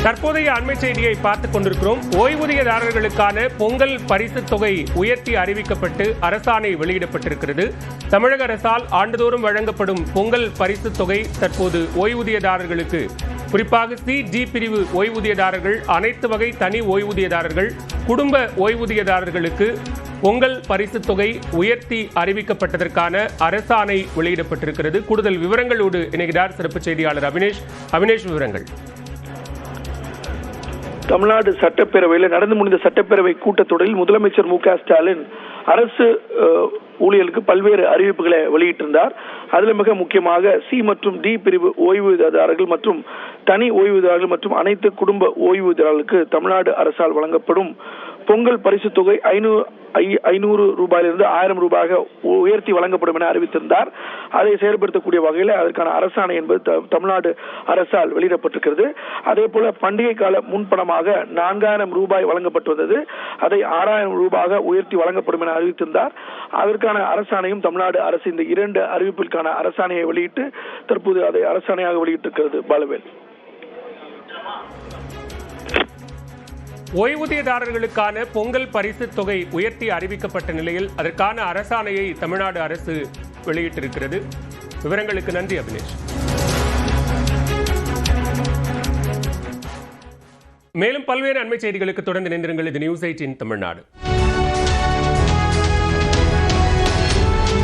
தற்போதைய அண்மை செய்தியை பார்த்துக் கொண்டிருக்கிறோம். ஓய்வூதியதாரர்களுக்கான பொங்கல் பரிசு தொகை உயர்த்தி அறிவிக்கப்பட்டு அரசாணை வெளியிடப்பட்டிருக்கிறது. தமிழக அரசால் ஆண்டுதோறும் வழங்கப்படும் பொங்கல் பரிசு தொகை தற்போது ஓய்வூதியதாரர்களுக்கு, குறிப்பாக சி பிரிவு ஓய்வூதியதாரர்கள், அனைத்து வகை தனி ஓய்வூதியதாரர்கள், குடும்ப ஓய்வூதியதாரர்களுக்கு பொங்கல் பரிசு தொகை உயர்த்தி அறிவிக்கப்பட்டதற்கான அரசாணை வெளியிடப்பட்டிருக்கிறது. கூடுதல் விவரங்களோடு இணைகிறார் சிறப்பு செய்தியாளர் அபினேஷ். அபினேஷ், விவரங்கள். தமிழ்நாடு சட்டப்பேரவையில் நடந்து முடிந்த சட்டப்பேரவை கூட்டத்தொடரில் முதலமைச்சர் மு.க.ஸ்டாலின் அரசு ஊழியர்களுக்கு பல்வேறு அறிவிப்புகளை வெளியிட்டிருந்தார். அதில் மிக முக்கியமாக சி மற்றும் டி பிரிவு ஓய்வூதியதாரர்கள் மற்றும் தனி ஓய்வூதியதாரர்கள் மற்றும் அனைத்து குடும்ப ஓய்வூதியர்களுக்கு தமிழ்நாடு அரசால் வழங்கப்படும் பொங்கல் பரிசு தொகை 500 ரூபாயிலிருந்து 1000 ரூபாயாக உயர்த்தி வழங்கப்படும் என அறிவித்திருந்தார். அதை செயல்படுத்தக்கூடிய வகையில் அதற்கான அரசாணை என்பது தமிழ்நாடு அரசால் வெளியிடப்பட்டிருக்கிறது. அதே போல பண்டிகை கால முன்பணமாக 4000 ரூபாய் வழங்கப்பட்டு வந்தது. அதை 6000 ரூபாயாக உயர்த்தி வழங்கப்படும் என அறிவித்திருந்தார். அதற்கான அரசாணையும் தமிழ்நாடு அரசு இந்த 2 அறிவிப்பிற்கான அரசாணையை வெளியிட்டு தற்போது அதை அரசாணையாக வெளியிட்டிருக்கிறது. பாலவேல். ஓய்வூதியதாரர்களுக்கான பொங்கல் பரிசு தொகை உயர்த்தி அறிவிக்கப்பட்ட நிலையில் அதற்கான அரசாணையை தமிழ்நாடு அரசு வெளியிட்டிருக்கிறது. விவரங்களுக்கு நன்றி அபினேஷ். மேலும் பல்வேறு அண்மை செய்திகளுக்கு தொடர்ந்து இணைந்திருங்கள். இது நியூஸ் 18 தமிழ்நாடு.